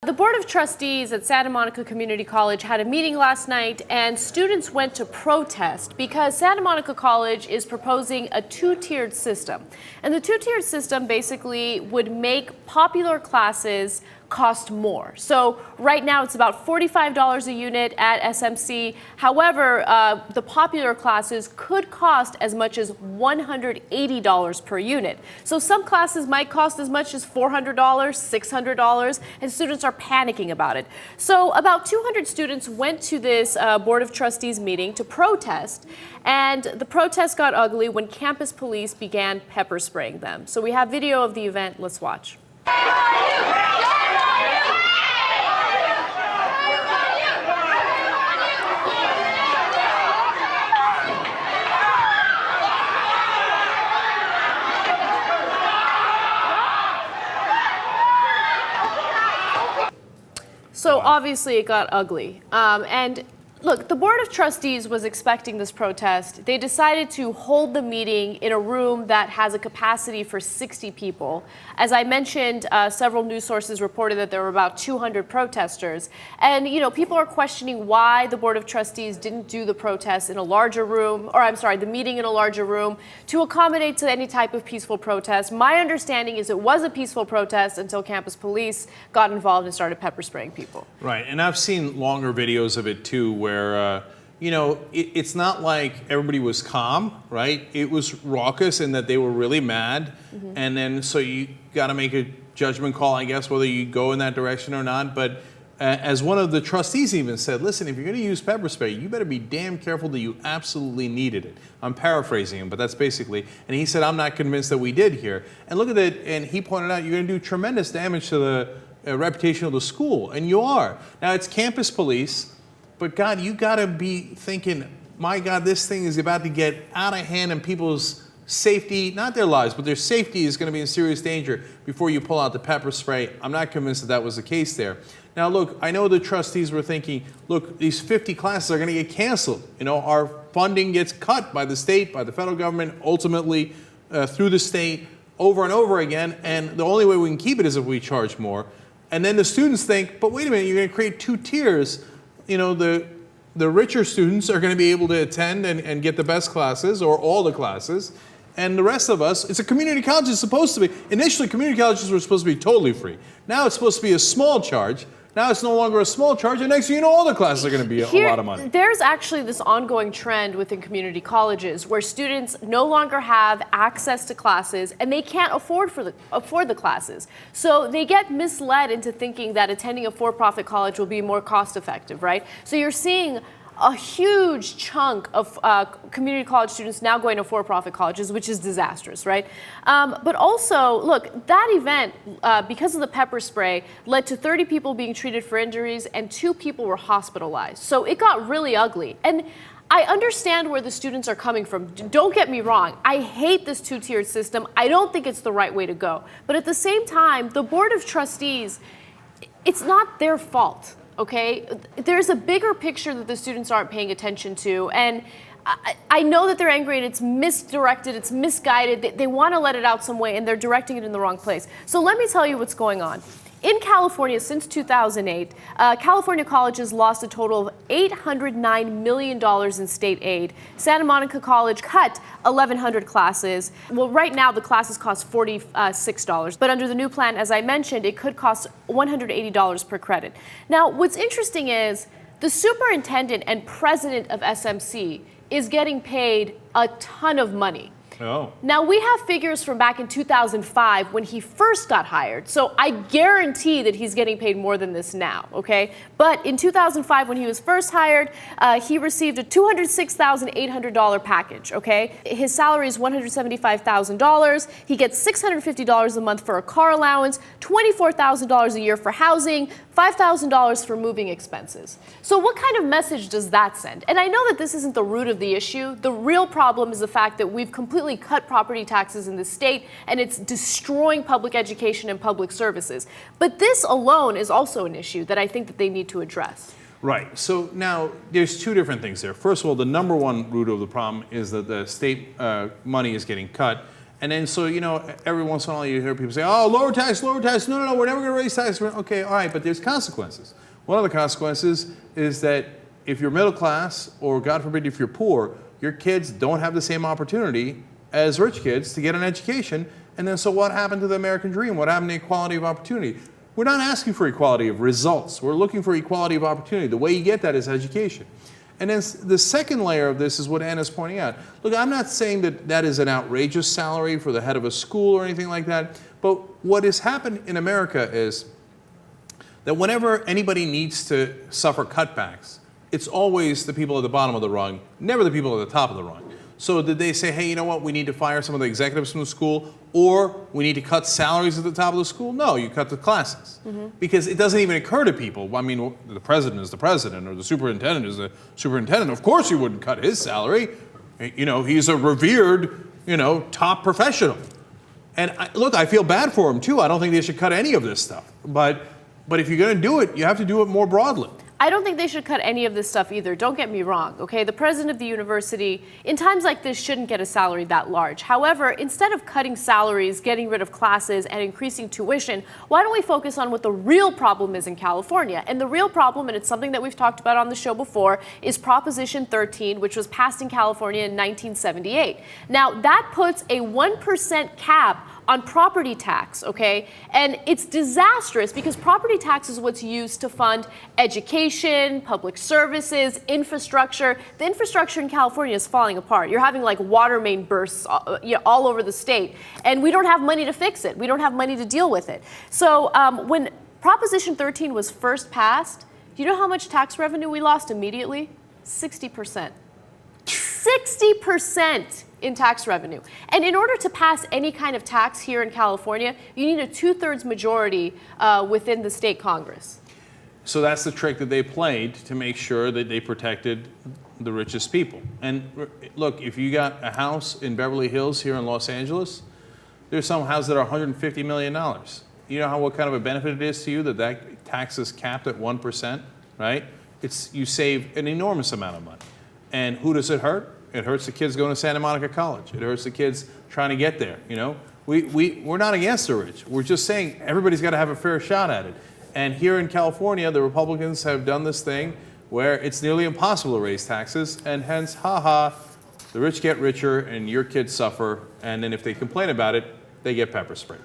The Board of Trustees at Santa Monica Community College had a meeting last night, and students went to protest because Santa Monica College is proposing a two-tiered system. And the two-tiered system basically would make popular classes cost more. So right now it's about $45 a unit at SMC. However, the popular classes could cost as much as $180 per unit. So some classes might cost as much as $400, $600, and students are panicking about it. So about 200 students went to this Board of Trustees meeting to protest, and the protest got ugly when campus police began pepper spraying them. So we have video of the event. Let's watch. So obviously it got ugly. And look, the Board of Trustees was expecting this protest. They decided to hold the meeting in a room that has a capacity for 60 people. As I mentioned, several news sources reported that there were about 200 protesters. And, you know, people are questioning why the Board of Trustees didn't do the protest in a larger room, or I'm sorry, the meeting in a larger room to accommodate to any type of peaceful protest. My understanding is it was a peaceful protest until campus police got involved and started pepper spraying people. Right, and I've seen longer videos of it too, where you know, it's not like everybody was calm, right? It was raucous in that they were really mad, and then so you got to make a judgment call, I guess, whether you go in that direction or not. But as one of the trustees even said, listen, if you're going to use pepper spray, you better be damn careful that you absolutely needed it. I'm paraphrasing him, but that's basically, and he said, I'm not convinced that we did here. And look at that, and he pointed out, you're going to do tremendous damage to the reputation of the school, and you are. Now, it's campus police. But God, you got to be thinking, my God, this thing is about to get out of hand and people's safety, not their lives, but their safety is going to be in serious danger before you pull out the pepper spray. I'm not convinced that that was the case there. Now, look, I know the trustees were thinking, look, these 50 classes are going to get canceled. You know, our funding gets cut by the state, by the federal government, ultimately through the state over and over again. And the only way we can keep it is if we charge more. And then the students think, but wait a minute, you're going to create two tiers. You know, the richer students are going to be able to attend and get the best classes or all the classes. And the rest of us, it's a community college, it's supposed to be. Initially, community colleges were supposed to be totally free. Now it's supposed to be a small charge. Now it's no longer a small charge, and next thing you know, all the classes are going to be a lot of money. There's actually this ongoing trend within community colleges where students no longer have access to classes and they can't afford the classes. So they get misled into thinking that attending a for-profit college will be more cost-effective, right? So you're seeing a huge chunk of community college students now going to for-profit colleges, which is disastrous, right? But also, look, that event, because of the pepper spray, led to 30 people being treated for injuries and 2 people were hospitalized. So it got really ugly. And I understand where the students are coming from. Don't get me wrong. I hate this two-tiered system. I don't think it's the right way to go. But at the same time, the Board of Trustees, it's not their fault. Okay, there's a bigger picture that the students aren't paying attention to, and I know that they're angry and it's misdirected, it's misguided, they want to let it out some way and they're directing it in the wrong place. So let me tell you what's going on. In California, since 2008, California colleges lost a total of $809 million in state aid. Santa Monica College cut 1,100 classes. Well, right now, the classes cost $46. But under the new plan, as I mentioned, it could cost $180 per credit. Now, what's interesting is the superintendent and president of SMC is getting paid a ton of money. Oh. Now, we have figures from back in 2005 when he first got hired, so I guarantee that he's getting paid more than this now, okay? But in 2005, when he was first hired, he received a $206,800 package, okay? His salary is $175,000. He gets $650 a month for a car allowance, $24,000 a year for housing, $5,000 for moving expenses. So what kind of message does that send? And I know that this isn't the root of the issue. The real problem is the fact that we've completely cut property taxes in the state and it's destroying public education and public services. But this alone is also an issue that I think that they need to address. Right. So now there's two different things there. First of all, the number one root of the problem is that the state money is getting cut. And then, so, every once in a while you hear people say, oh, lower tax, lower tax. No, no, no, we're never going to raise taxes. Okay, all right, but there's consequences. One of the consequences is that if you're middle class, or God forbid if you're poor, your kids don't have the same opportunity as rich kids to get an education. And then, so what happened to the American dream? What happened to equality of opportunity? We're not asking for equality of results. We're looking for equality of opportunity. The way you get that is education. And then the second layer of this is what Anna's pointing out. Look, I'm not saying that that is an outrageous salary for the head of a school or anything like that, but what has happened in America is that whenever anybody needs to suffer cutbacks, it's always the people at the bottom of the rung, never the people at the top of the rung. So did they say, hey, you know what, we need to fire some of the executives from the school, or we need to cut salaries at the top of the school? No, you cut the classes. Because it doesn't even occur to people, I mean, the president is the president, or the superintendent is the superintendent. Of course you wouldn't cut his salary. He's a revered, top professional. And look, I feel bad for him too. I don't think they should cut any of this stuff. But if you're going to do it, you have to do it more broadly. I don't think they should cut any of this stuff either. Don't get me wrong, okay? The president of the university, in times like this, shouldn't get a salary that large. However, instead of cutting salaries, getting rid of classes, and increasing tuition, why don't we focus on what the real problem is in California? And the real problem, and it's something that we've talked about on the show before, is Proposition 13, which was passed in California in 1978. Now, that puts a 1% cap on property tax, okay? And it's disastrous because property tax is what's used to fund education, public services, infrastructure. The infrastructure in California is falling apart. You're having like water main bursts all over the state, and we don't have money to fix it. We don't have money to deal with it. So when Proposition 13 was first passed, do you know how much tax revenue we lost immediately? 60%. 60% in tax revenue. And in order to pass any kind of tax here in California, you need a 2/3 majority within the state Congress. So that's the trick that they played to make sure that they protected the richest people. And look, if you got a house in Beverly Hills here in Los Angeles, there's some houses that are $150 million. You know what kind of a benefit it is to you that tax is capped at 1%, right? You save an enormous amount of money. And who does it hurt? It hurts the kids going to Santa Monica College. It hurts the kids trying to get there, We're not against the rich. We're just saying everybody's got to have a fair shot at it. And here in California, the Republicans have done this thing where it's nearly impossible to raise taxes, and hence, the rich get richer and your kids suffer, and then if they complain about it, they get pepper sprayed.